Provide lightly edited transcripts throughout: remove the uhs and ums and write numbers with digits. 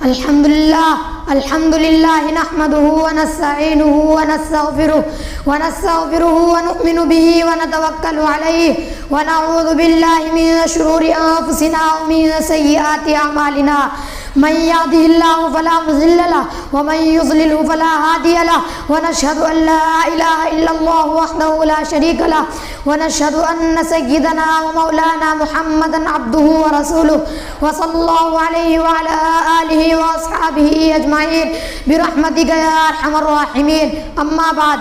الحمد لله نحمده ونستعينه ونستغفره ونؤمن به ونتوكل عليه ونعوذ بالله من شرور أنفسنا ومن سيئات أعمالنا من يهده الله فلا مضل له ومن يضلل فلا هادي له ونشهد أن لا إله إلا الله وحده لا شريك له ونشهد أن سيدنا ومولانا محمدا عبده ورسوله وصلى الله عليه وعلى آله وأصحابه أجمعين برحمتك يا أرحم الراحمين. أما بعد،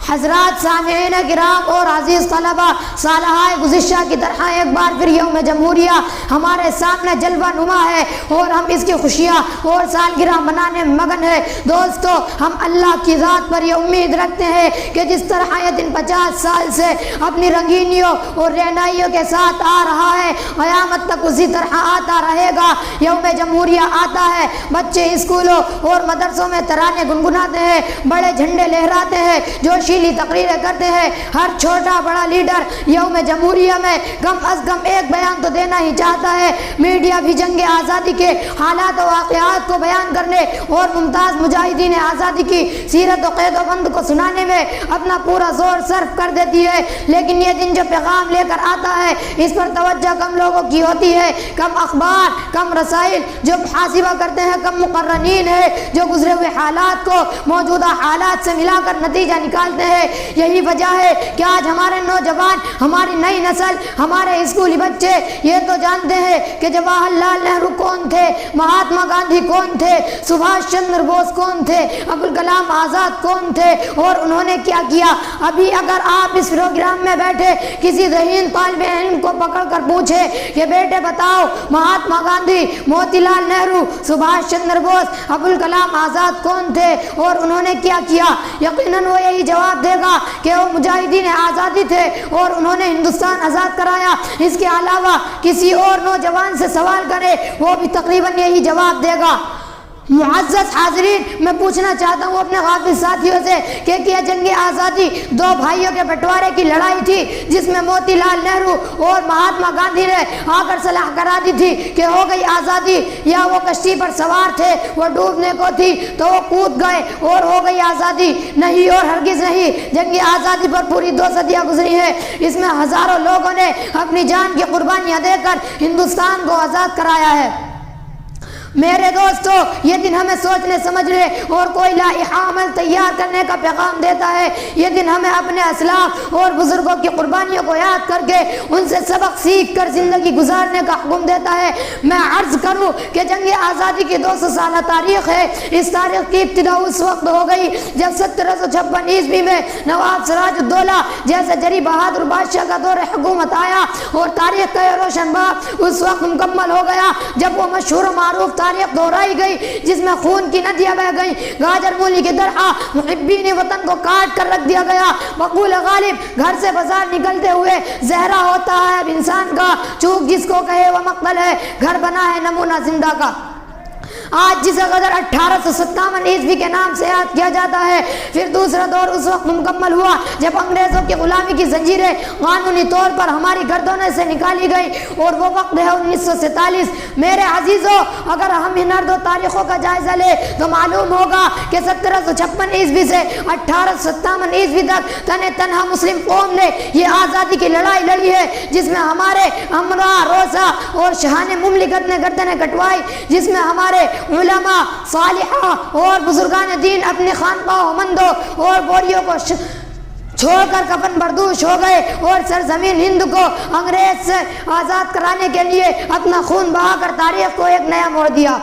حضرات سامعین کرام اور عزیز طلبہ، سالہ گزشتہ کی طرح ایک بار پھر یوم جمہوریہ ہمارے سامنے جلوہ نما ہے اور ہم اس کی خوشیاں اور سالگرہ منانے میں مگن ہیں. دوستو، ہم اللہ کی ذات پر یہ امید رکھتے ہیں کہ جس طرح یہ دن 50 سال سے اپنی رنگینیوں اور رہنائیوں کے ساتھ آ رہا ہے، قیامت تک اسی طرح آتا رہے گا. یوم جمہوریہ آتا ہے، بچے اسکولوں اور مدرسوں میں ترانے گنگناتے ہیں، بڑے جھنڈے لہراتے ہیں، جوشیلی تقریریں کرتے ہیں. ہر چھوٹا بڑا لیڈر یوم جمہوریہ میں کم از کم ایک بیان تو دینا ہی چاہتا ہے. میڈیا بھی جنگ آزادی کے حالات و واقعات کو بیان کرنے اور ممتاز مجاہدین آزادی کی سیرت و قید و بند کو سنانے میں اپنا پورا زور صرف کر دیتی ہے. لیکن یہ دن جو پیغام لے کر آتا ہے، اس پر توجہ کم لوگوں کی ہوتی ہے. کم اخبار، کم رسائل جو محاسبہ کرتے ہیں، کم مقررین ہے جو گزرے ہوئے حالات کو موجودہ حالات سے ملا کر نتیجہ نکالتے ہیں. یہی وجہ ہے کہ آج ہمارے نوجوان، ہماری نئی نسل، ہمارے اسکولی بچے یہ تو جانتے ہیں کہ جواہر لال نہرو کون تھے، مہاتما گاندھی کون تھے، سبھاش چندر بوس کون تھے، ابوالکلام آزاد کون تھے اور انہوں نے کیا کیا. ابھی اگر آپ اس پروگرام میں بیٹھے کسی ذہین طالب علم کو پکڑ کر پوچھے کہ بیٹے بتاؤ مہاتما گاندھی، موتی لال نہرو، سبھاش چندر بوس، ابوالکلام آزاد کون تھے اور انہوں نے کیا کیا، یقیناً وہ یہی جواب دے گا کہ وہ مجاہدین آزادی تھے اور انہوں نے ہندوستان آزاد کرایا. اس کے علاوہ کسی اور نوجوان سے سوال کرے وہ بھی تقریباً یہی جواب دے گا. معزز حاضرین، میں پوچھنا چاہتا ہوں اپنے غافل ساتھیوں سے کہ کیا جنگ آزادی دو بھائیوں کے بٹوارے کی لڑائی تھی جس میں موتی لال نہرو اور مہاتما گاندھی نے آ کر صلاح کرا دی تھی کہ ہو گئی آزادی، یا وہ کشتی پر سوار تھے، وہ ڈوبنے کو تھی تو وہ کود گئے اور ہو گئی آزادی؟ نہیں اور ہرگز نہیں. جنگ آزادی پر پوری 2 صدیاں گزری ہیں. اس میں ہزاروں لوگوں نے اپنی جان کی قربانیاں دے کر ہندوستان کو آزاد کرایا ہے. میرے دوستو، یہ دن ہمیں سوچنے سمجھنے اور کوئی لائحہ عمل تیار کرنے کا پیغام دیتا ہے. یہ دن ہمیں اپنے اسلاف اور بزرگوں کی قربانیوں کو یاد کر کے ان سے سبق سیکھ کر زندگی گزارنے کا حکم دیتا ہے. میں عرض کروں کہ جنگ آزادی کی 200 سالہ تاریخ ہے. اس تاریخ کی ابتدا اس وقت ہو گئی جب 1756 عیسوی میں نواب سراج الدولہ جیسے جری بہادر بادشاہ کا دور حکومت آیا اور تاریخ کا یہ روشن باب اس وقت مکمل ہو گیا جب وہ مشہور و معروف تاریخ دہرائی گئی جس میں خون کی ندیاں بہہ گئیں، گاجر مولی کی طرح محبین وطن کو کاٹ کر رکھ دیا گیا. مقبول غالب، گھر سے بازار نکلتے ہوئے زہرا ہوتا ہے اب انسان کا، چوک جس کو کہے وہ مقتل ہے، گھر بنا ہے نمونہ زندہ کا. آج جسے غدر 1857 عیسوی کے نام سے یاد کیا جاتا ہے. پھر دوسرا دور اس وقت مکمل ہوا جب انگریزوں کی غلامی کی زنجیریں قانونی طور پر ہماری گردنوں سے نکالی گئی اور وہ وقت ہے 1947. میرے عزیزوں، اگر ہم ان دو تاریخوں کا جائزہ لیں تو معلوم ہوگا کہ 1756 عیسوی سے 1857 عیسوی تک تنہا مسلم قوم نے یہ آزادی کی لڑائی لڑی ہے جس میں ہمارے امراء روزہ اور شہان مملکت نے گردنیں کٹوائی، جس میں ہمارے علماء صالحہ اور بزرگان دین اپنی خانقاہ و مندوں اور بوریوں کو چھوڑ کر کفن بردوش ہو گئے اور سرزمین ہند کو انگریز سے آزاد کرانے کے لیے اپنا خون بہا کر تاریخ کو ایک نیا موڑ دیا.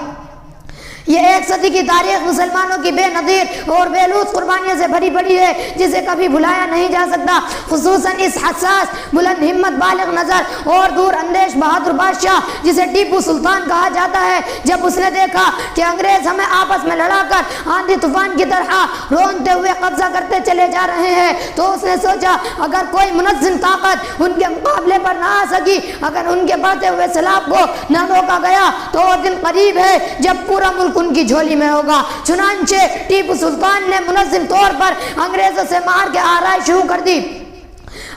یہ 1 صدی کی تاریخ مسلمانوں کی بے نظیر اور بے لوث قربانیوں سے بھری پڑی ہے جسے کبھی بھلایا نہیں جا سکتا. خصوصاً اس حساس، بلند ہمت، بالغ نظر اور دور اندیش بہادر بادشاہ جسے ٹیپو سلطان کہا جاتا ہے، جب اس نے دیکھا کہ انگریز ہمیں آپس میں لڑا کر آندھی طوفان کی طرح رونتے ہوئے قبضہ کرتے چلے جا رہے ہیں تو اس نے سوچا اگر کوئی منظم طاقت ان کے مقابلے پر نہ آ سکی، اگر ان کے بڑھتے ہوئے سیلاب کو نہ روکا گیا تو وہ دن قریب ہے جب پورا ملک ان کی جھولی میں ہوگا. چنانچہ ٹیپو سلطان نے منظم طور پر انگریزوں سے مار کے آرائی شروع کر دی.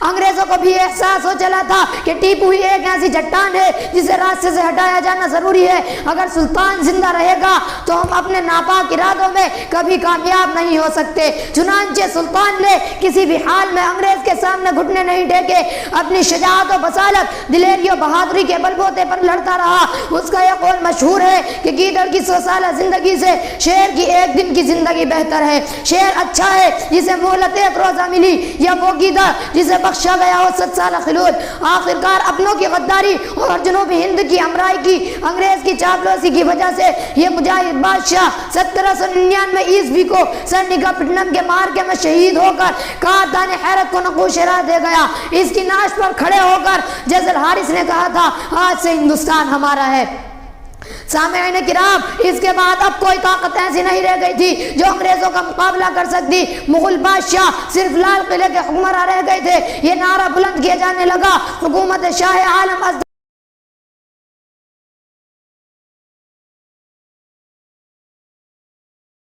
انگریزوں کو بھی احساس ہو چلا تھا کہ ٹیپو ہی ایک ایسی چٹان ہے جسے راستے سے ہٹایا جانا ضروری ہے. اگر سلطان زندہ رہے گا تو ہم اپنے ناپاک ارادوں میں کبھی کامیاب نہیں ہو سکتے. چنانچہ سلطان نے کسی بھی حال میں انگریز کے سامنے گھٹنے نہیں ٹیکے. اپنی شجاعت و بصالت، دلیری و بہادری کے بل بوتے پر لڑتا رہا. اس کا یہ قول مشہور ہے کہ گیدڑ کی 100 سالہ زندگی سے شیر کی ایک دن کی زندگی بہتر ہے. شیر اچھا ہے جسے مہلت ایک روزہ ملی، یا وہ گیدڑ جسے بخشا گیا ہو 7 سالہ خلود. آخرکار اپنوں کی غداری اور جنوبی ہند کی امرائی کی، انگریز کی چاپلوسی کی وجہ سے یہ مجاہد بادشاہ 1799 عیسوی کو سرنگا پٹنم کے مارکے میں شہید ہو کر کاردان حیرت کو نقوش راہ دے گیا. اس کی ناش پر کھڑے ہو کر جزل حارث نے کہا تھا آج سے ہندوستان ہمارا ہے. سامعین کرام، اس کے بعد اب کوئی طاقت ایسی نہیں رہ گئی تھی جو انگریزوں کا مقابلہ کر سکتی. مغل بادشاہ صرف لال قلعے کے حکمراں رہ گئے تھے. یہ نعرہ بلند کیا جانے لگا حکومت شاہ عالم